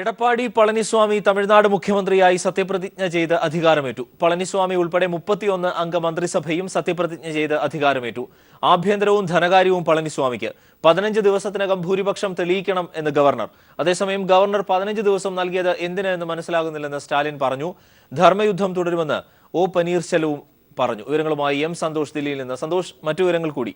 എടപ്പാടി പളനിസ്വാമി തമിഴ്നാട് മുഖ്യമന്ത്രിയായി സത്യപ്രതിജ്ഞ ചെയ്ത് അധികാരമേറ്റു. പളനിസ്വാമി ഉൾപ്പെടെ 31 അംഗ മന്ത്രിസഭയും സത്യപ്രതിജ്ഞ ചെയ്ത് അധികാരമേറ്റു. ആഭ്യന്തരവും ധനകാര്യവും പളനിസ്വാമിക്ക്. 15 ദിവസത്തിനകം ഭൂരിപക്ഷം തെളിയിക്കണം എന്ന് ഗവർണർ. അതേസമയം ഗവർണർ 15 ദിവസം നൽകിയത് എന്തിനെന്ന് മനസ്സിലാകുന്നില്ലെന്ന് സ്റ്റാലിൻ പറഞ്ഞു. ധർമ്മയുദ്ധം തുടരുമെന്ന് ഒ പനീർശെൽവവും പറഞ്ഞു. വിവരങ്ങളുമായി എം സന്തോഷ് ദില്ലിയിൽ നിന്ന്. സന്തോഷ്, മറ്റു വിവരങ്ങൾ കൂടി.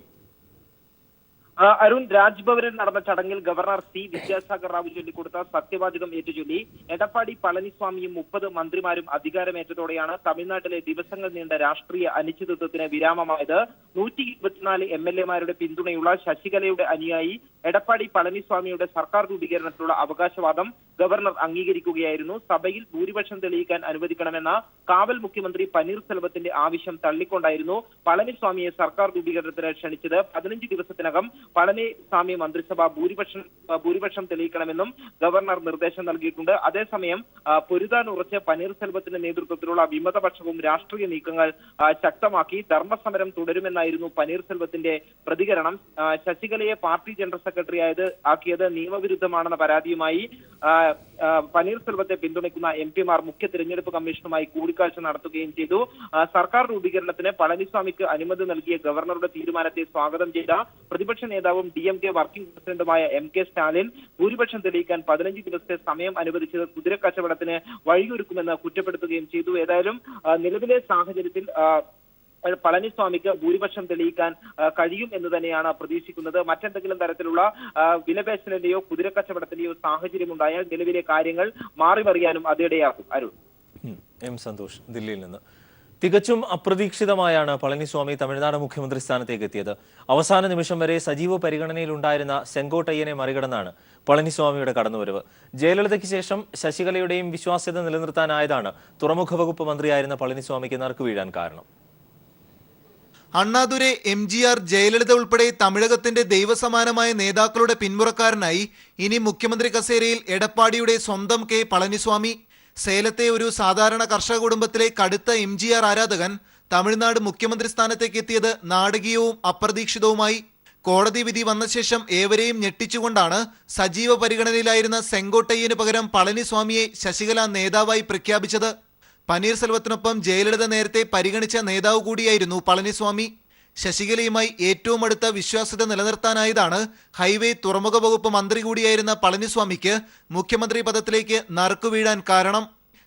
അരുൺ, രാജ്ഭവനിൽ നടന്ന ചടങ്ങിൽ ഗവർണർ സി വിദ്യാസാഗർ റാവു ചൊല്ലിക്കൊടുത്ത സത്യവാചകം ഏറ്റുചൊല്ലി എടപ്പാടി പളനിസ്വാമിയും 30 മന്ത്രിമാരും അധികാരമേറ്റതോടെയാണ് തമിഴ്നാട്ടിലെ ദിവസങ്ങൾ നീണ്ട രാഷ്ട്രീയ അനിശ്ചിതത്വത്തിന് വിരാമമായത്. 124 MLA-മാരുടെ പിന്തുണയുള്ള ശശികലയുടെ അനുയായി എടപ്പാടി പളനിസ്വാമിയുടെ സർക്കാർ രൂപീകരണത്തിലുള്ള അവകാശവാദം ഗവർണർ അംഗീകരിക്കുകയായിരുന്നു. സഭയിൽ ഭൂരിപക്ഷം തെളിയിക്കാൻ അനുവദിക്കണമെന്ന കാവൽ മുഖ്യമന്ത്രി പനീർസെൽവത്തിന്റെ ആവശ്യം തള്ളിക്കൊണ്ടായിരുന്നു പളനിസ്വാമിയെ സർക്കാർ രൂപീകരണത്തിന് ക്ഷണിച്ചത്. 15 ദിവസത്തിനകം പളനിസ്വാമി മന്ത്രിസഭ ഭൂരിപക്ഷം തെളിയിക്കണമെന്നും ഗവർണർ നിർദ്ദേശം നൽകിയിട്ടുണ്ട്. അതേസമയം പൊരുതാൻ ഉറച്ച് പനീർസെൽവത്തിന്റെ നേതൃത്വത്തിലുള്ള വിമതപക്ഷവും രാഷ്ട്രീയ നീക്കങ്ങൾ ശക്തമാക്കി. ധർമ്മസമരം തുടരുമെന്നായിരുന്നു പനീർസെൽവത്തിന്റെ പ്രതികരണം. ശശികലയെ പാർട്ടി ജനറൽ സെക്രട്ടറി ആക്കിയത് നിയമവിരുദ്ധമാണെന്ന പരാതിയുമായി പനീർസെൽവത്തെ പിന്തുണയ്ക്കുന്ന MP-മാർ മുഖ്യ തിരഞ്ഞെടുപ്പ് കമ്മീഷനുമായി കൂടിക്കാഴ്ച നടത്തുകയും ചെയ്തു. സർക്കാർ രൂപീകരണത്തിന് പളനിസ്വാമിക്ക് അനുമതി നൽകിയ ഗവർണറുടെ തീരുമാനത്തെ സ്വാഗതം ചെയ്ത പ്രതിപക്ഷ നേതാവും DMK വർക്കിംഗ് പ്രസിഡന്റുമായ MK സ്റ്റാലിൻ ഭൂരിപക്ഷം തെളിയിക്കാൻ 15 ദിവസത്തെ സമയം അനുവദിച്ചത് കുതിരക്കച്ചവടത്തിന് വഴിയൊരുക്കുമെന്ന് കുറ്റപ്പെടുത്തുകയും ചെയ്തു. ഏതായാലും നിലവിലെ സാഹചര്യത്തിൽ പളനിസ്വാമിക്ക് ഭൂരിപക്ഷം തെളിയിക്കാൻ കഴിയും എന്ന് തന്നെയാണ് പ്രതീക്ഷിക്കുന്നത്. മറ്റെന്തെങ്കിലും തരത്തിലുള്ള വിലപേശലിന്റെയോ കുതിരക്കച്ചവടത്തിന്റെയോ സാഹചര്യമുണ്ടായാൽ നിലവിലെ കാര്യങ്ങൾ മാറിമറിയാനും അതിനിടയാക്കും. അരുൺ. എം സന്തോഷ് ദില്ലിയിൽ നിന്ന്. തികച്ചും അപ്രതീക്ഷിതമായാണ് പളനിസ്വാമി തമിഴ്നാട് മുഖ്യമന്ത്രി സ്ഥാനത്തേക്ക് എത്തിയത്. അവസാന നിമിഷം വരെ സജീവ പരിഗണനയിലുണ്ടായിരുന്ന സെങ്കോട്ടയ്യനെ മറികടന്നാണ് പളനിസ്വാമിയുടെ കടന്നുവരവ്. ജയലളിതയ്ക്ക് ശേഷം ശശികലയുടെയും വിശ്വാസ്യത നിലനിർത്താനായതാണ് തുറമുഖ വകുപ്പ് മന്ത്രിയായിരുന്ന പളനിസ്വാമിക്ക് നറുക്ക് വീഴാൻ കാരണം. അണ്ണാദുരൈ, MGR, ജയലളിത ഉൾപ്പെടെ തമിഴകത്തിന്റെ ദൈവസമാനമായ നേതാക്കളുടെ പിന്മുറക്കാരനായി ഇനി മുഖ്യമന്ത്രി കസേരയിൽ എടപ്പാടിയുടെ സ്വന്തം K പളനിസ്വാമി. സേലത്തെ ഒരു സാധാരണ കർഷക കുടുംബത്തിലെ കടുത്ത MGR ആരാധകൻ തമിഴ്നാട് മുഖ്യമന്ത്രി സ്ഥാനത്തേക്ക് എത്തിയത് നാടകീയവും അപ്രതീക്ഷിതവുമായി. കോടതി വിധി വന്ന ശേഷം ഏവരെയും ഞെട്ടിച്ചുകൊണ്ടാണ് സജീവ പരിഗണനയിലായിരുന്ന സെങ്കോട്ടയ്യന് പകരം പളനിസ്വാമിയെ ശശികല നേതാവായി പ്രഖ്യാപിച്ചത്. പനീർസെൽവത്തിനൊപ്പം ജയലളിത നേരത്തെ പരിഗണിച്ച നേതാവ് കൂടിയായിരുന്നു പളനിസ്വാമി. ശശികലയുമായി ഏറ്റവും അടുത്ത വിശ്വാസ്യത നിലനിർത്താനായതാണ് ഹൈവേ തുറമുഖ വകുപ്പ് മന്ത്രി കൂടിയായിരുന്ന പളനിസ്വാമിക്ക് മുഖ്യമന്ത്രി പദത്തിലേക്ക് നറുക്കുവീഴാൻ കാരണം.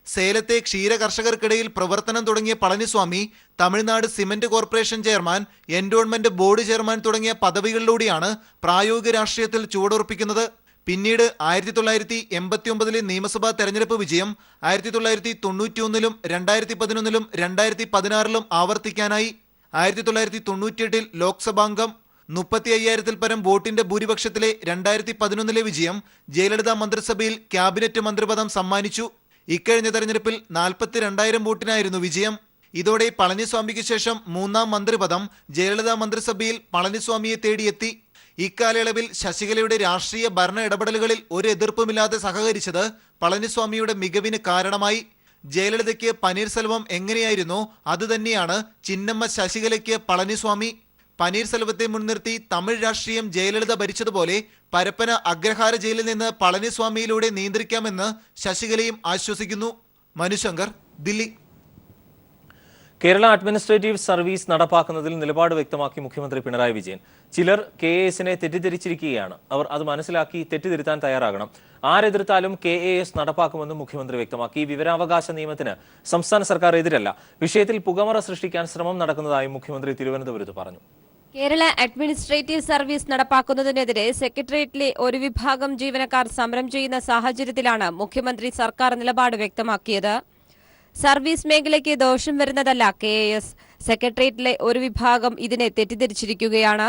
സേലത്തെ ക്ഷീര കർഷകർക്കിടയിൽ പ്രവർത്തനം തുടങ്ങിയ Palaniswami Tamil Nadu cement corporation chairman, endowment board chairman തുടങ്ങിയ പദവികളിലൂടെയാണ് പ്രായോഗിക രാഷ്ട്രീയത്തിൽ ചുവടുറപ്പിക്കുന്നത്. പിന്നീട് 1989 നിയമസഭാ തെരഞ്ഞെടുപ്പ് വിജയം 1991 2011 2016 ആവർത്തിക്കാനായി. 1998 ലോക്സഭാംഗം 35,000-ൽ പരം വോട്ടിന്റെ ഭൂരിപക്ഷത്തിലെ 2011 വിജയം ജയലളിത മന്ത്രിസഭയിൽ ക്യാബിനറ്റ് മന്ത്രിപദം സമ്മാനിച്ചു. ഇക്കഴിഞ്ഞ തെരഞ്ഞെടുപ്പിൽ 42,000 വോട്ടിനായിരുന്നു വിജയം. ഇതോടെ പളനിസ്വാമിക്ക് ശേഷം 3ാം മന്ത്രിപദം ജയലളിത മന്ത്രിസഭയിൽ പളനിസ്വാമിയെ തേടിയെത്തി. ഇക്കാലയളവിൽ ശശികലയുടെ രാഷ്ട്രീയ ഭരണ ഇടപെടലുകളിൽ ഒരു എതിർപ്പുമില്ലാതെ സഹകരിച്ചത് പളനിസ്വാമിയുടെ മികവിന് കാരണമായി. ജയലളിതയ്ക്ക് പനീർസെൽവം എങ്ങനെയായിരുന്നോ അതുതന്നെയാണ് ചിന്നമ്മ ശശികലയ്ക്ക് പളനിസ്വാമി. പനീർസെൽവത്തെ മുൻനിർത്തി തമിഴ് രാഷ്ട്രീയം ജയലളിത ഭരിച്ചതുപോലെ പരപ്പന അഗ്രഹാര ജയിലിൽ നിന്ന് പളനിസ്വാമിയിലൂടെ നിയന്ത്രിക്കാമെന്ന് ശശികലയും ആശ്വസിക്കുന്നു. മനുശങ്കർ, ദില്ലി. കേരള അഡ്മിനിസ്ട്രേറ്റീവ് സർവീസ് നടപ്പാക്കുന്നതിൽ നിലപാട് വ്യക്തമാക്കി മുഖ്യമന്ത്രി പിണറായി വിജയൻ. ചിലർ KAS-നെ തെറ്റിദ്ധരിച്ചിരിക്കുകയാണ്. അവർ അത് മനസ്സിലാക്കി തെറ്റിദ്ധരുത്താൻ തയ്യാറാകണം. ആരെതിർത്താലും KAS നടപ്പാക്കുമെന്നും മുഖ്യമന്ത്രി വ്യക്തമാക്കി. വിവരാവകാശ നിയമത്തിന് സംസ്ഥാന സർക്കാർ എതിരല്ല. വിഷയത്തിൽ പുകമറ സൃഷ്ടിക്കാൻ ശ്രമം നടക്കുന്നതായും മുഖ്യമന്ത്രി തിരുവനന്തപുരത്ത് പറഞ്ഞു. കേരള അഡ്മിനിസ്ട്രേറ്റീവ് സർവീസ് നടപ്പാക്കുന്നതിനെതിരെ സെക്രട്ടേറിയറ്റിലെ ഒരു വിഭാഗം ജീവനക്കാർ സമരം ചെയ്യുന്ന സാഹചര്യത്തിലാണ് മുഖ്യമന്ത്രി സർക്കാർ നിലപാട് വ്യക്തമാക്കിയത്. സർവീസ് മേഖലയ്ക്ക് ദോഷം വരുന്നതല്ല KAS. സെക്രട്ടേറിയറ്റിലെ ഒരു വിഭാഗം ഇതിനെ തെറ്റിദ്ധരിച്ചിരിക്കുകയാണ്.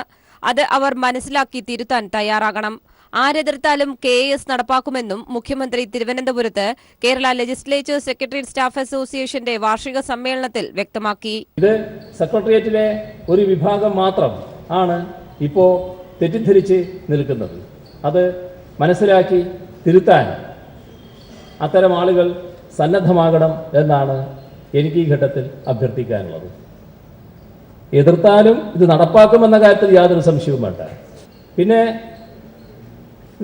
അത് അവർ മനസ്സിലാക്കി തിരുത്താൻ തയ്യാറാകണം. ആരെതിർത്താലും KAS നടപ്പാക്കുമെന്നും മുഖ്യമന്ത്രി തിരുവനന്തപുരത്ത് കേരള ലെജിസ്ലേച്ചർ സെക്രട്ടേറിയറ്റ് സ്റ്റാഫ് അസോസിയേഷന്റെ വാർഷിക സമ്മേളനത്തിൽ വ്യക്തമാക്കി. ഇത് സെക്രട്ടേറിയറ്റിലെ ഒരു വിഭാഗം മാത്രം ആണ് ഇപ്പോൾ തെറ്റിദ്ധരിച്ച് നിൽക്കുന്നത്. അത് മനസ്സിലാക്കി തിരുത്താൻ അത്തരം ആളുകൾ സന്നദ്ധമാകണം എന്നാണ് എനിക്ക് ഈ ഘട്ടത്തിൽ അഭ്യർത്ഥിക്കാനുള്ളത്. എതിർത്താലും ഇത് നടപ്പാക്കുമെന്ന കാര്യത്തിൽ യാതൊരു സംശയവും വേണ്ട. പിന്നെ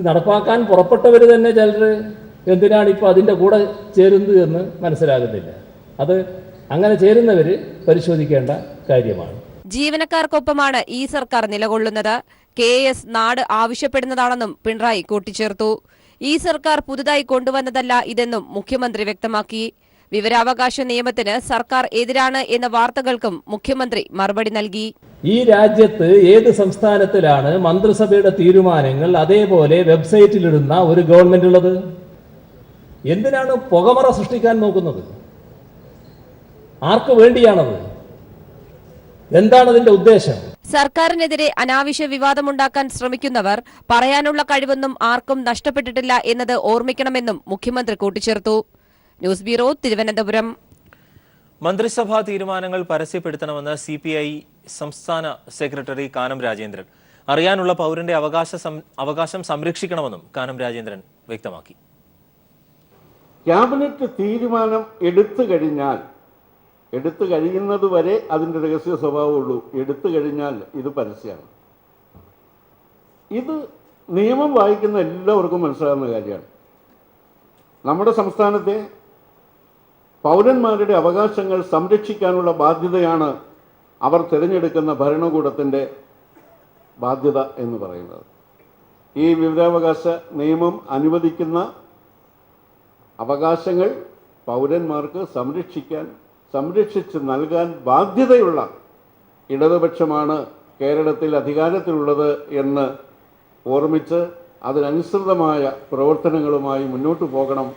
നടപ്പാക്കാൻ പുറപ്പെട്ടവർ തന്നെ ചിലർ എന്തിനാണ് ഇപ്പോൾ അതിൻ്റെ കൂടെ ചേരുന്നത് എന്ന് മനസ്സിലാകുന്നില്ല. അത് അങ്ങനെ ചേരുന്നവർ പരിശോധിക്കേണ്ട കാര്യമാണ്. ജീവനക്കാർക്കൊപ്പമാണ് ഈ സർക്കാർ നിലകൊള്ളുന്നത്. KS നാട് ആവശ്യപ്പെടുന്നതാണെന്നും പിണറായി കൂട്ടിച്ചേർത്തു. ഈ സർക്കാർ പുതുതായി കൊണ്ടുവന്നതല്ല ഇതെന്നും മുഖ്യമന്ത്രി വ്യക്തമാക്കി. വിവരാവകാശ നിയമത്തിന് സർക്കാർ എതിരാണ് എന്ന വാർത്തകൾക്കും മുഖ്യമന്ത്രി മറുപടി നൽകി. ഈ രാജ്യത്ത് ഏത് സംസ്ഥാനത്തിലാണ് മന്ത്രിസഭയുടെ തീരുമാനങ്ങൾ അതേപോലെ വെബ്സൈറ്റിലിടുന്ന ഒരു ഗവൺമെന്റ് ഉള്ളത്? എന്തിനാണ് പുകമറ സൃഷ്ടിക്കാൻ നോക്കുന്നത്? ആർക്ക് വേണ്ടിയാണത്? എന്താണ് അതിന്റെ ഉദ്ദേശം? സർക്കാരിനെതിരെ അനാവശ്യ വിവാദമുണ്ടാക്കാൻ ശ്രമിക്കുന്നവർ പറയാനുള്ള കഴിവൊന്നും ആർക്കും നഷ്ടപ്പെട്ടിട്ടില്ല എന്നത് ഓർമ്മിക്കണമെന്നും മുഖ്യമന്ത്രി കൂട്ടിച്ചേർത്തു. News bureau, Thiruvananthapuram. മന്ത്രിസഭാ തീരുമാനങ്ങൾ പരസ്യപ്പെടുത്തണമെന്ന് CPI സംസ്ഥാന സെക്രട്ടറി കാനം രാജേന്ദ്രൻ. അറിയാനുള്ള പൗരന്റെ അവകാശം സംരക്ഷിക്കണമെന്നും കാനം രാജേന്ദ്രൻ വ്യക്തമാക്കി. ക്യാബിനറ്റ് തീരുമാനം എടുത്തു കഴിയുന്നത് വരെ അതിൻ്റെ രഹസ്യ സ്വഭാവമുള്ളൂ. എടുത്തു കഴിഞ്ഞാൽ ഇത് പരസ്യമാണ്. ഇത് നിയമം വായിക്കുന്ന എല്ലാവർക്കും മനസ്സിലാകുന്ന കാര്യമാണ്. നമ്മുടെ സംസ്ഥാനത്തെ പൗരന്മാരുടെ അവകാശങ്ങൾ സംരക്ഷിക്കാനുള്ള ബാധ്യതയാണ് അവർ തിരഞ്ഞെടുക്കുന്ന ഭരണകൂടത്തിൻ്റെ ബാധ്യത എന്ന് പറയുന്നത്. ഈ വിവരാവകാശ നിയമം അനുവദിക്കുന്ന അവകാശങ്ങൾ പൗരന്മാർക്ക് സംരക്ഷിച്ച് നൽകാൻ ബാധ്യതയുള്ള ഇടതുപക്ഷമാണ് കേരളത്തിൽ അധികാരത്തിലുള്ളത് എന്ന് ഓർമ്മിച്ച് അതിനനുസൃതമായ പ്രവർത്തനങ്ങളുമായി മുന്നോട്ട് പോകണം.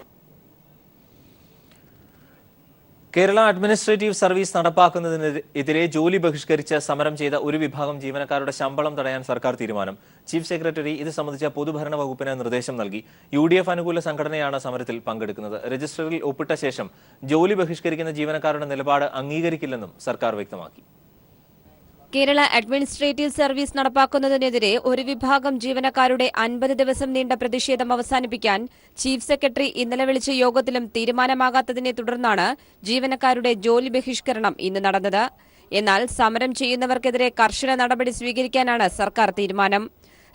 കേരള അഡ്മിനിസ്ട്രേറ്റീവ് സർവീസ് നടപ്പാക്കുന്നതിനെതിരെ ജോലി ബഹിഷ്കരിച്ച് സമരം ചെയ്ത ഒരു വിഭാഗം ജീവനക്കാരുടെ ശമ്പളം തടയാൻ സർക്കാർ തീരുമാനം. ചീഫ് സെക്രട്ടറി ഇത് സംബന്ധിച്ച പൊതുഭരണ വകുപ്പിന് നിർദ്ദേശം നൽകി. UDF അനുകൂല സംഘടനയാണ് സമരത്തിൽ പങ്കെടുക്കുന്നത്. രജിസ്റ്ററിൽ ഒപ്പിട്ട ശേഷം ജോലി ബഹിഷ്കരിക്കുന്ന ജീവനക്കാരുടെ നിലപാട് അംഗീകരിക്കില്ലെന്നും സർക്കാർ വ്യക്തമാക്കി. കേരള അഡ്മിനിസ്ട്രേറ്റീവ് സർവീസ് നടപ്പാക്കുന്നതിനെതിരെ ഒരു വിഭാഗം ജീവനക്കാരുടെ 50 ദിവസം നീണ്ട പ്രതിഷേധം അവസാനിപ്പിക്കാൻ ചീഫ് സെക്രട്ടറി ഇന്നലെ വിളിച്ച യോഗത്തിലും തീരുമാനമാകാത്തതിനെ തുടർന്നാണ് ജീവനക്കാരുടെ ജോലി ബഹിഷ്കരണം ഇന്ന് നടന്നത്. എന്നാൽ സമരം ചെയ്യുന്നവർക്കെതിരെ കർശന നടപടി സ്വീകരിക്കാനാണ് സർക്കാർ തീരുമാനം.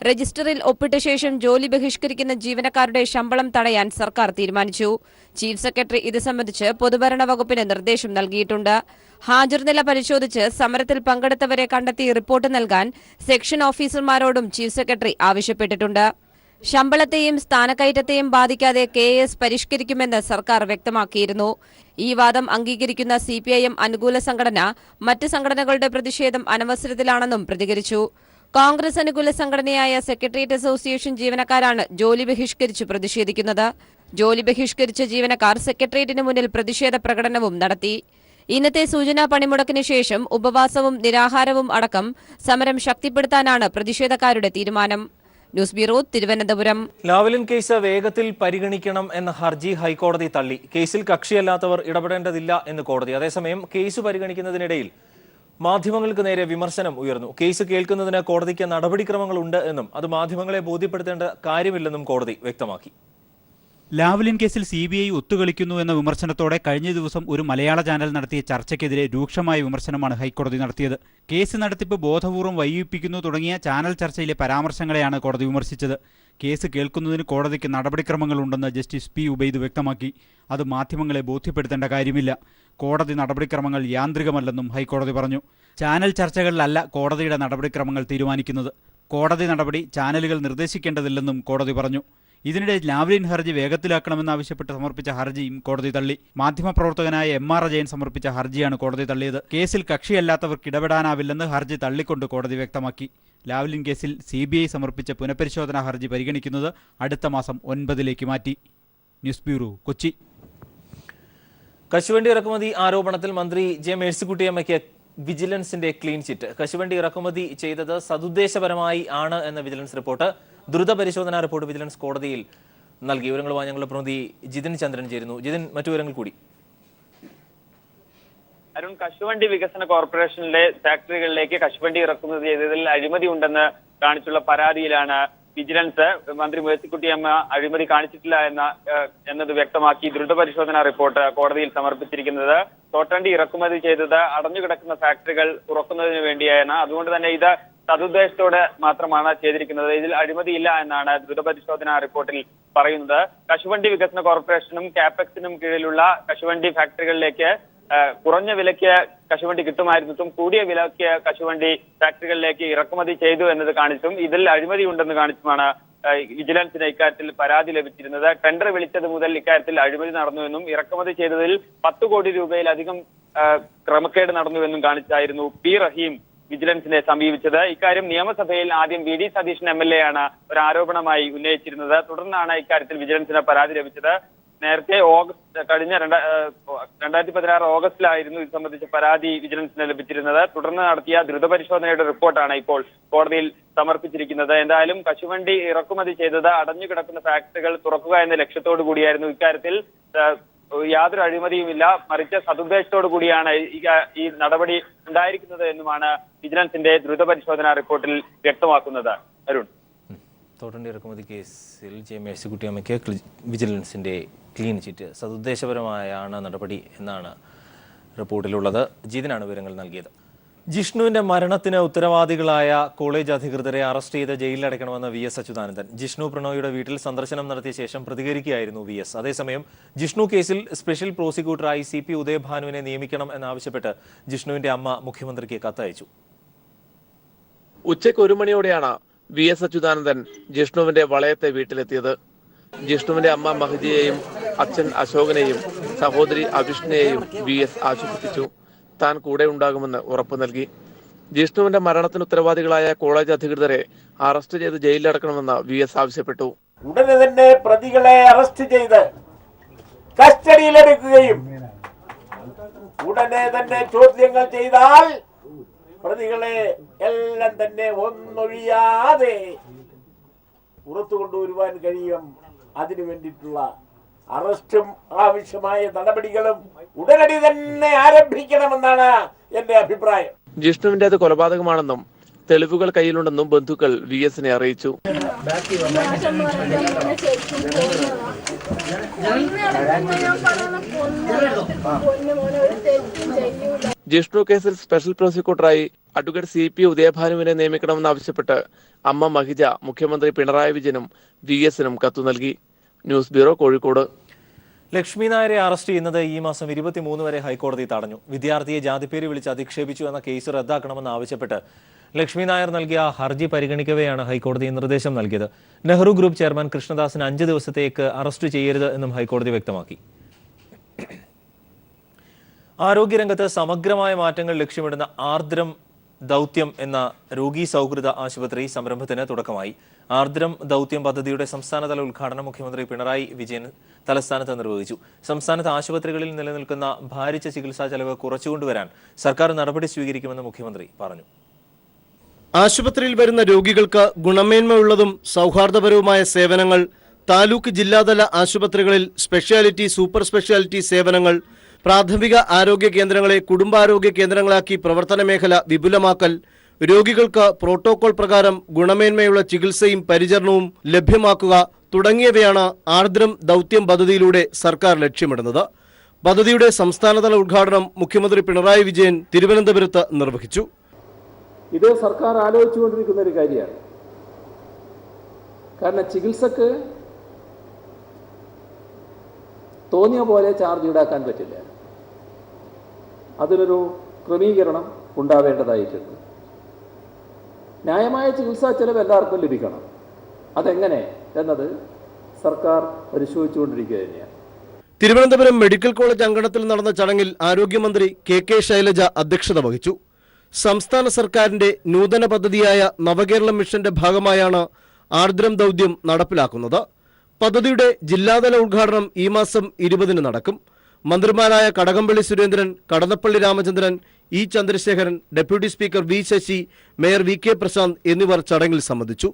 രജിസ്റ്ററിൽ ഒപ്പിട്ട ശേഷം ജോലി ബഹിഷ്കരിക്കുന്ന ജീവനക്കാരുടെ ശമ്പളം തടയാൻ സർക്കാർ തീരുമാനിച്ചു. ചീഫ് സെക്രട്ടറി ഇത് സംബന്ധിച്ച് പൊതുഭരണ വകുപ്പിന് നിർദ്ദേശം നൽകിയിട്ടുണ്ട്. ഹാജർ നില പരിശോധിച്ച് സമരത്തിൽ പങ്കെടുത്തവരെ കണ്ടെത്തി റിപ്പോർട്ട് നൽകാൻ സെക്ഷൻ ഓഫീസർമാരോടും ചീഫ് സെക്രട്ടറി ആവശ്യപ്പെട്ടിട്ടുണ്ട്. ശമ്പളത്തെയും സ്ഥാനക്കയറ്റത്തെയും ബാധിക്കാതെ KS പരിഷ്കരിക്കുമെന്ന് സർക്കാർ വ്യക്തമാക്കിയിരുന്നു. ഈ വാദം അംഗീകരിക്കുന്ന CPIM അനുകൂല സംഘടന മറ്റ് സംഘടനകളുടെ പ്രതിഷേധം അനവസരത്തിലാണെന്നും പ്രതികരിച്ചു. കോൺഗ്രസ് അനുകൂല സംഘടനയായ സെക്രട്ടേറിയറ്റ് അസോസിയേഷൻ ജീവനക്കാരാണ് ജോലി ബഹിഷ്കരിച്ച് പ്രതിഷേധിക്കുന്നത്. ജോലി ബഹിഷ്കരിച്ച ജീവനക്കാർ സെക്രട്ടേറിയറ്റിന് മുന്നിൽ പ്രതിഷേധ പ്രകടനവും നടത്തി. ഇന്നത്തെ സൂചനാ പണിമുടക്കിന് ശേഷം ഉപവാസവും നിരാഹാരവും അടക്കം സമരം ശക്തിപ്പെടുത്താനാണ് പ്രതിഷേധക്കാരുടെ തീരുമാനം. News bureau, Thiruvananthapuram. Lavalin case വേഗത്തിൽ പരിഗണിക്കണം എന്ന ഹർജി ഹൈക്കോടതി തള്ളി. കേസിൽ കക്ഷിയല്ലാത്തവർ ഇടപെടേണ്ടതില്ല എന്ന് കോടതി. അതേസമയം കേസ് പരിഗണിക്കുന്നതിനിടയിൽ മാധ്യമങ്ങൾക്ക് നേരെ വിമർശനം ഉയർന്നു. കേസ് കേൾക്കുന്നതിന് കോടതിക്ക് നടപടിക്രമങ്ങളുണ്ട് എന്നും അത് മാധ്യമങ്ങളെ ബോധ്യപ്പെടുത്തേണ്ട കാര്യമില്ലെന്നും കോടതി വ്യക്തമാക്കി. ലാവ്ലിൻ കേസിൽ CBI ഒത്തുകളിക്കുന്നു എന്ന വിമർശനത്തോടെ കഴിഞ്ഞ ദിവസം ഒരു മലയാള ചാനൽ നടത്തിയ ചർച്ചയ്ക്കെതിരെ രൂക്ഷമായ വിമർശനമാണ് ഹൈക്കോടതി നടത്തിയത്. കേസ് നടത്തിപ്പ് ബോധപൂർവം വൈകിപ്പിക്കുന്നു തുടങ്ങിയ ചാനൽ ചർച്ചയിലെ പരാമർശങ്ങളെയാണ് കോടതി വിമർശിച്ചത്. കേസ് കേൾക്കുന്നതിന് കോടതിക്ക് നടപടിക്രമങ്ങളുണ്ടെന്ന് ജസ്റ്റിസ് P. ഉബൈദ് വ്യക്തമാക്കി. അത് മാധ്യമങ്ങളെ ബോധ്യപ്പെടുത്തേണ്ട കാര്യമില്ല. കോടതി നടപടിക്രമങ്ങൾ യാന്ത്രികമല്ലെന്നും ഹൈക്കോടതി പറഞ്ഞു. ചാനൽ ചർച്ചകളിലല്ല കോടതിയുടെ നടപടിക്രമങ്ങൾ തീരുമാനിക്കുന്നത്. കോടതി നടപടി ചാനലുകൾ നിർദ്ദേശിക്കേണ്ടതില്ലെന്നും കോടതി പറഞ്ഞു. ഇതിനിടെ ലാവ്ലിൻ ഹർജി വേഗത്തിലാക്കണമെന്നാവശ്യപ്പെട്ട് സമർപ്പിച്ച ഹർജിയും കോടതി തള്ളി. മാധ്യമപ്രവർത്തകനായ MR അജയൻ സമർപ്പിച്ച ഹർജിയാണ് കോടതി തള്ളിയത്. കേസിൽ കക്ഷിയല്ലാത്തവർക്ക് ഇടപെടാനാവില്ലെന്ന് ഹർജി തള്ളിക്കൊണ്ട് കോടതി വ്യക്തമാക്കി. ലാവ്ലിൻ കേസിൽ CBI സമർപ്പിച്ച പുനഃപരിശോധനാ ഹർജി പരിഗണിക്കുന്നത് അടുത്ത മാസം 9 മാറ്റി. News bureau, Kochi. കശുവണ്ടി ഇറക്കുമതി ആരോപണത്തിൽ മന്ത്രി J. മേഴ്സിക്കുട്ടിയമ്മയ്ക്ക് വിജിലൻസിന്റെ ക്ലീൻ ചിറ്റ്. കശുവണ്ടി ഇറക്കുമതി ചെയ്തത് സതുദ്ദേശപരമായി ആണ് എന്ന വിജിലൻസ് റിപ്പോർട്ട്. ദ്രുത പരിശോധനാ റിപ്പോർട്ട് വിജിലൻസ് കോടതിയിൽ നൽകി. വിവരങ്ങളുമായി ഞങ്ങളുടെ പ്രതിനിധി ജിതിൻ ചന്ദ്രൻ ചേരുന്നു. ജിതിൻ, മറ്റു വിവരങ്ങൾ കൂടി. അരുൺ, കശുവണ്ടി വികസന കോർപ്പറേഷനിലെ ഫാക്ടറികളിലേക്ക് കശുവണ്ടി ഇറക്കുമതി ചെയ്തതിൽ അഴിമതി ഉണ്ടെന്ന് കാണിച്ചുള്ള പരാതിയിലാണ് വിജിലൻസ് മന്ത്രി മേഴ്സിക്കുട്ടിയമ്മ അഴിമതി കാണിച്ചിട്ടില്ല എന്നത് വ്യക്തമാക്കി ദ്രുത പരിശോധനാ റിപ്പോർട്ട് കോടതിയിൽ സമർപ്പിച്ചിരിക്കുന്നത്. തോട്ടണ്ടി ഇറക്കുമതി ചെയ്തത് അടഞ്ഞുകിടക്കുന്ന ഫാക്ടറികൾ തുറക്കുന്നതിന് വേണ്ടിയാണ്. അതുകൊണ്ട് തന്നെ ഇത് സതുദ്ദേശത്തോടെ മാത്രമാണ് ചെയ്തിരിക്കുന്നത്. ഇതിൽ അഴിമതിയില്ല എന്നാണ് ദ്രുത പരിശോധനാ റിപ്പോർട്ടിൽ പറയുന്നത്. കശുവണ്ടി വികസന കോർപ്പറേഷനും കാപെക്സിനും കീഴിലുള്ള കശുവണ്ടി ഫാക്ടറികളിലേക്ക് കുറഞ്ഞ വിലയ്ക്ക് കശുവണ്ടി കിട്ടുമായിരുന്നിട്ടും കൂടിയ വിലയ്ക്ക് കശുവണ്ടി ഫാക്ടറികളിലേക്ക് ഇറക്കുമതി ചെയ്തു എന്നത് കാണിച്ചും ഇതിൽ അഴിമതി ഉണ്ടെന്ന് കാണിച്ചുമാണ് വിജിലൻസിന് ഇക്കാര്യത്തിൽ പരാതി ലഭിച്ചിരുന്നത്. ടെൻഡർ വിളിച്ചത് മുതൽ ഇക്കാര്യത്തിൽ അഴിമതി നടന്നുവെന്നും ഇറക്കുമതി ചെയ്തതിൽ 10 കോടി രൂപയിലധികം ക്രമക്കേട് നടന്നുവെന്നും കാണിച്ചായിരുന്നു പി റഹീം വിജിലൻസിനെ സമീപിച്ചത്. ഇക്കാര്യം നിയമസഭയിൽ ആദ്യം വി ഡി സതീശൻ MLA ആണ് ഒരു ആരോപണമായി ഉന്നയിച്ചിരുന്നത്. തുടർന്നാണ് ഇക്കാര്യത്തിൽ വിജിലൻസിന് പരാതി ലഭിച്ചത്. നേരത്തെ കഴിഞ്ഞ 2016 ഓഗസ്റ്റിലായിരുന്നു ഇത് സംബന്ധിച്ച പരാതി വിജിലൻസിന് ലഭിച്ചിരുന്നത്. തുടർന്ന് നടത്തിയ ദ്രുതപരിശോധനയുടെ റിപ്പോർട്ടാണ് ഇപ്പോൾ കോടതിയിൽ സമർപ്പിച്ചിരിക്കുന്നത്. എന്തായാലും കശുവണ്ടി ഇറക്കുമതി ചെയ്തത് അടഞ്ഞുകിടക്കുന്ന ഫാക്ടറികൾ തുറക്കുക എന്ന ലക്ഷ്യത്തോടു കൂടിയായിരുന്നു. ഇക്കാര്യത്തിൽ യാതൊരു അഴിമതിയുമില്ല, മറിച്ച് സതുദ്ദേശത്തോടു കൂടിയാണ് ഈ നടപടി ഉണ്ടായിരിക്കുന്നത് എന്നുമാണ് വിജിലൻസിന്റെ ദ്രുതപരിശോധനാ റിപ്പോർട്ടിൽ വ്യക്തമാക്കുന്നത്. അരുൺ, തോട്ടണ്ടി ഇറക്കുമതി കേസിൽ ജെ മേഴ്സിക്കുട്ടിയമ്മയ്ക്ക് വിജിലൻസിന്റെ ക്ലീൻ ചിറ്റ്. സതുദ്ദേശപരമായാണ് നടപടി എന്നാണ് റിപ്പോർട്ടിലുള്ളത്. ജീതനാണ് വിവരങ്ങൾ നൽകിയത്. ജിഷ്ണുവിന്റെ മരണത്തിന് ഉത്തരവാദികളായ കോളേജ് അധികൃതരെ അറസ്റ്റ് ചെയ്ത് ജയിലിലടയ്ക്കണമെന്ന് VS അച്യുതാനന്ദൻ. ജിഷ്ണു പ്രണോയിയുടെ വീട്ടിൽ സന്ദർശനം നടത്തിയ ശേഷം പ്രതികരിക്കുകയായിരുന്നു VS. അതേസമയം ജിഷ്ണു കേസിൽ സ്പെഷ്യൽ പ്രോസിക്യൂട്ടറായി CP ഉദയഭാനുവിനെ നിയമിക്കണം എന്നാവശ്യപ്പെട്ട് ജിഷ്ണുവിന്റെ അമ്മ മുഖ്യമന്ത്രിക്ക് കത്തയച്ചു. ഉച്ചയ്ക്ക് 1 മണിയോടെയാണ് VS അച്യുതാനന്ദൻ ജിഷ്ണുവിന്റെ വളയത്തെ വീട്ടിലെത്തിയത്. ജിഷ്ണുവിന്റെ അമ്മ മഹജിയെയും അച്ഛൻ അശോകനെയും സഹോദരി അവിഷ്ണയെയും VS ആശ്വസിപ്പിച്ചു. താൻ കൂടെ ഉണ്ടാകുമെന്ന് ഉറപ്പു നൽകി. ജിഷ്ണുവിന്റെ മരണത്തിന് ഉത്തരവാദികളായ കോളേജ് അധികൃതരെ അറസ്റ്റ് ചെയ്ത് ജയിലിലടക്കണമെന്ന് VS ആവശ്യപ്പെട്ടു. ഉടനെ തന്നെ പ്രതികളെ അറസ്റ്റ് ചെയ്ത് കസ്റ്റഡിയിലെടുക്കുകയും ഉടനെ തന്നെ ചോദ്യങ്ങൾ ചെയ്താൽ പ്രതികളെ എല്ലാം തന്നെ ഒന്നൊഴിയാതെ പുറത്തു കൊണ്ടുവരുവാൻ കഴിയും. അതിനു വേണ്ടിയിട്ടുള്ള അറസ്റ്റും ആവശ്യമായ നടപടികളും ഉടനടി തന്നെ ആരംഭിക്കണമെന്നാണ് എന്റെ അഭിപ്രായം. ജിഷ്ണുവിന്റേത് കൊലപാതകമാണെന്നും തെളിവുകൾ കയ്യിലുണ്ടെന്നും ബന്ധുക്കൾ VSനെ അറിയിച്ചു. ജിഷ്ണു കേസിൽ സ്പെഷ്യൽ പ്രോസിക്യൂട്ടറായി അഡ്വക്കേറ്റ് CP ഉദയഭാനുവിനെ നിയമിക്കണമെന്നാവശ്യപ്പെട്ട് അമ്മ മഹിജ മുഖ്യമന്ത്രി പിണറായി വിജയനും VSനും കത്തു നൽകി. News bureau, Kozhikode. ലക്ഷ്മി നായരെ അറസ്റ്റ് ചെയ്യുന്നത് ഈ മാസം 23 വരെ ഹൈക്കോടതി തടഞ്ഞു. വിദ്യാർത്ഥിയെ ജാതിപ്പേര് വിളിച്ച് അധിക്ഷേപിച്ചു എന്ന കേസ് റദ്ദാക്കണമെന്ന് ആവശ്യപ്പെട്ട് ലക്ഷ്മി നായർ നൽകിയ ഹർജി പരിഗണിക്കവെയാണ് ഹൈക്കോടതി നിർദ്ദേശം നൽകിയത്. നെഹ്റു ഗ്രൂപ്പ് ചെയർമാൻ കൃഷ്ണദാസിന് 5 ദിവസത്തേക്ക് അറസ്റ്റ് ചെയ്യരുത് എന്നും ഹൈക്കോടതി വ്യക്തമാക്കി. ആരോഗ്യരംഗത്ത് സമഗ്രമായ മാറ്റങ്ങൾ ലക്ഷ്യമിടുന്ന ആർദ്രം ദൗത്യം എന്ന രോഗി സൗഹൃദ ആശുപത്രി സംരംഭത്തിന് തുടക്കമായി. ആർദ്രം ദൗത്യം പദ്ധതിയുടെ സംസ്ഥാനതല ഉദ്ഘാടനം മുഖ്യമന്ത്രി പിണറായി വിജയൻ തലസ്ഥാനത്ത് നിർവഹിച്ചു. സംസ്ഥാനത്ത് ആശുപത്രികളിൽ നിലനിൽക്കുന്ന ഭാരിച്ച ചികിത്സാ ചെലവ് കുറച്ചുകൊണ്ടുവരാൻ സർക്കാർ നടപടി സ്വീകരിക്കുമെന്ന് മുഖ്യമന്ത്രി പറഞ്ഞു. ആശുപത്രിയിൽ വരുന്ന രോഗികൾക്ക് ഗുണമേന്മയുള്ളതും സൗഹാർദ്ദപരവുമായ സേവനങ്ങൾ, താലൂക്ക് ജില്ലാതല ആശുപത്രികളിൽ സ്പെഷ്യാലിറ്റി, സൂപ്പർ സ്പെഷ്യാലിറ്റി സേവനങ്ങൾ, പ്രാഥമിക ആരോഗ്യ കേന്ദ്രങ്ങളെ കുടുംബാരോഗ്യ കേന്ദ്രങ്ങളാക്കി പ്രവർത്തന മേഖല വിപുലമാക്കൽ, രോഗികൾക്ക് പ്രോട്ടോകോൾ പ്രകാരം ഗുണമേന്മയുള്ള ചികിത്സയും പരിചരണവും ലഭ്യമാക്കുക തുടങ്ങിയവയാണ് ആർദ്രം ദൗത്യം പദ്ധതിയിലൂടെ സർക്കാർ ലക്ഷ്യമിടുന്നത്. പദ്ധതിയുടെ സംസ്ഥാനതല ഉദ്ഘാടനം മുഖ്യമന്ത്രി പിണറായി വിജയൻ തിരുവനന്തപുരത്ത് നിർവഹിച്ചു. ഇത് സർക്കാർ ആലോചിച്ചുകൊണ്ടിരിക്കുന്ന ഒരു കാര്യമാണ്. കാരണം ചികിത്സക്ക് തോന്നിയ പോലെ ചാർജ് ഈടാക്കാൻ പറ്റില്ല. അതിനൊരു ക്രമീകരണം ഉണ്ടാവേണ്ടതായിട്ടുണ്ട്. ന്യായമായ ചികിത്സാ ചെലവ് എല്ലാവർക്കും ലഭിക്കണം. അതെങ്ങനെ എന്നത് സർക്കാർ പരിശോധിച്ചുകൊണ്ടിരിക്കുക തന്നെയാണ്. തിരുവനന്തപുരം മെഡിക്കൽ കോളേജ് അങ്കണത്തിൽ നടന്ന ചടങ്ങിൽ ആരോഗ്യമന്ത്രി KK ശൈലജ അധ്യക്ഷത വഹിച്ചു. സംസ്ഥാന സർക്കാരിന്റെ നൂതന പദ്ധതിയായ നവകേരളം മിഷന്റെ ഭാഗമായാണ് ആർദ്രം ദൗത്യം നടപ്പിലാക്കുന്നത്. പദ്ധതിയുടെ ജില്ലാതല ഉദ്ഘാടനം ഈ മാസം 20-ന് നടക്കും. മന്ത്രിമാരായ Kadakampally Surendran, Kadannappally Ramachandran, E Chandrasekharan, deputy speaker V Sasi, mayor VK Prasanth എന്നിവർ ചടങ്ങിൽ സംബന്ധിച്ചു.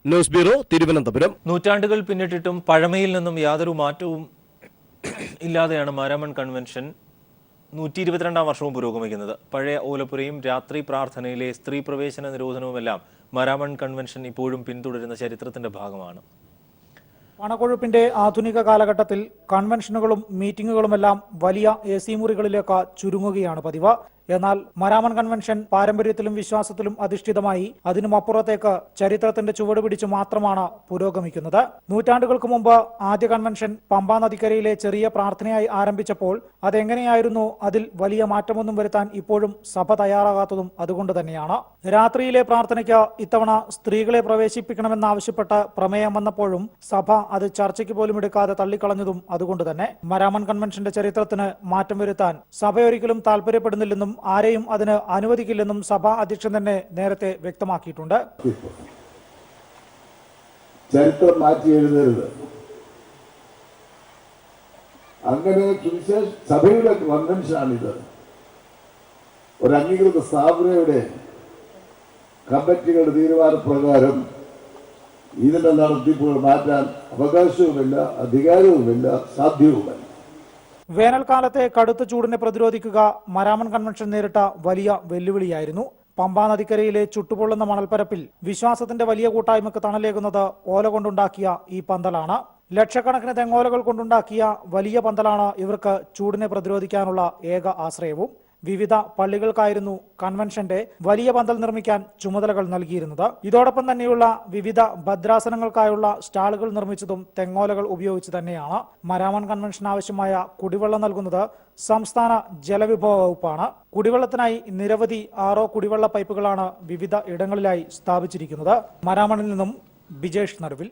News bureau, Thiruvananthapuram. നൂറ്റാണ്ടുകൾ പിന്നിട്ടിട്ടും പഴമയിൽ നിന്നും യാതൊരു മാറ്റവും ഇല്ലാതെയാണ് മാരാമൺ കൺവെൻഷൻ 122ാം വർഷവും പുരോഗമിക്കുന്നത്. പഴയ ഓലപ്പുരയും രാത്രി പ്രാർത്ഥനയിലെ സ്ത്രീ പ്രവേശന നിരോധനവുമെല്ലാം മാരാമൺ കൺവെൻഷൻ ഇപ്പോഴും പിന്തുടരുന്ന ചരിത്രത്തിന്റെ ഭാഗമാണ്. പണക്കൊഴുപ്പിന്റെ ആധുനിക കാലഘട്ടത്തിൽ കൺവെൻഷനുകളും മീറ്റിംഗുകളുമെല്ലാം വലിയ AC മുറികളിലേക്ക് ചുരുങ്ങുകയാണ് പതിവ്. എന്നാൽ മരാമൺ കൺവെൻഷൻ പാരമ്പര്യത്തിലും വിശ്വാസത്തിലും അധിഷ്ഠിതമായി അതിനുമപ്പുറത്തേക്ക് ചരിത്രത്തിന്റെ ചുവട് പിടിച്ചു മാത്രമാണ് പുരോഗമിക്കുന്നത്. നൂറ്റാണ്ടുകൾക്ക് മുമ്പ് ആദ്യ കൺവെൻഷൻ പമ്പാ നദിക്കരയിലെ ചെറിയ പ്രാർത്ഥനയായി ആരംഭിച്ചപ്പോൾ അതെങ്ങനെയായിരുന്നു, അതിൽ വലിയ മാറ്റമൊന്നും വരുത്താൻ ഇപ്പോഴും സഭ തയ്യാറാകാത്തതും അതുകൊണ്ട് തന്നെയാണ്. രാത്രിയിലെ പ്രാർത്ഥനയ്ക്ക് ഇത്തവണ സ്ത്രീകളെ പ്രവേശിപ്പിക്കണമെന്നാവശ്യപ്പെട്ട് പ്രമേയം വന്നപ്പോഴും സഭ അത് ചർച്ചയ്ക്ക് പോലും എടുക്കാതെ തള്ളിക്കളഞ്ഞതും അതുകൊണ്ട് തന്നെ. മരാമൺ കൺവെൻഷന്റെ ചരിത്രത്തിന് മാറ്റം വരുത്താൻ സഭയൊരിക്കലും താല്പര്യപ്പെടുന്നില്ലെന്നും ആരെയും അതിന് അനുവദിക്കില്ലെന്നും സഭാ അധ്യക്ഷൻ തന്നെ നേരത്തെ വ്യക്തമാക്കിയിട്ടുണ്ട്. ചരിത്രം മാറ്റി എഴുതരുത്. അങ്ങനെ സഭയുടെ കൺവെൻഷനാണിത്. ഒരു അംഗീകൃത സ്ഥാപനയുടെ കമ്മിറ്റികളുടെ തീരുമാനപ്രകാരം ഇതിന്റെ നടത്തിപ്പുകൾ മാറ്റാൻ അവകാശവുമില്ല, അധികാരവുമില്ല, സാധ്യവുമല്ല. വേനൽക്കാലത്തെ കടുത്ത ചൂടിനെ പ്രതിരോധിക്കുക മരാമൺ കൺവെൻഷൻ നേരിട്ട വലിയ വെല്ലുവിളിയായിരുന്നു. പമ്പാ നദിക്കരയിലെ ചുട്ടുപൊള്ളുന്ന മണൽപ്പരപ്പിൽ വിശ്വാസത്തിന്റെ വലിയ കൂട്ടായ്മക്ക് തണലേകുന്നത് ഓല കൊണ്ടുണ്ടാക്കിയ ഈ പന്തലാണ്. ലക്ഷക്കണക്കിന് തെങ്ങോലകൾ കൊണ്ടുണ്ടാക്കിയ വലിയ പന്തലാണ് ഇവർക്ക് ചൂടിനെ പ്രതിരോധിക്കാനുള്ള ഏക ആശ്രയവും. വിവിധ പള്ളികൾക്കായിരുന്നു കൺവെൻഷന്റെ വലിയ പന്തൽ നിർമ്മിക്കാൻ ചുമതലകൾ നൽകിയിരുന്നത്. ഇതോടൊപ്പം തന്നെയുള്ള വിവിധ ഭദ്രാസനങ്ങൾക്കായുള്ള സ്റ്റാളുകൾ നിർമ്മിച്ചതും തെങ്ങോലകൾ ഉപയോഗിച്ച് തന്നെയാണ്. മരാമൺ കൺവെൻഷൻ ആവശ്യമായ കുടിവെള്ളം നൽകുന്നത് സംസ്ഥാന ജലവിഭവ വകുപ്പാണ്. കുടിവെള്ളത്തിനായി നിരവധി RO കുടിവെള്ള പൈപ്പുകളാണ് വിവിധ ഇടങ്ങളിലായി സ്ഥാപിച്ചിരിക്കുന്നത്. മരാമണിൽ നിന്നും ബിജേഷ് നടുവിൽ.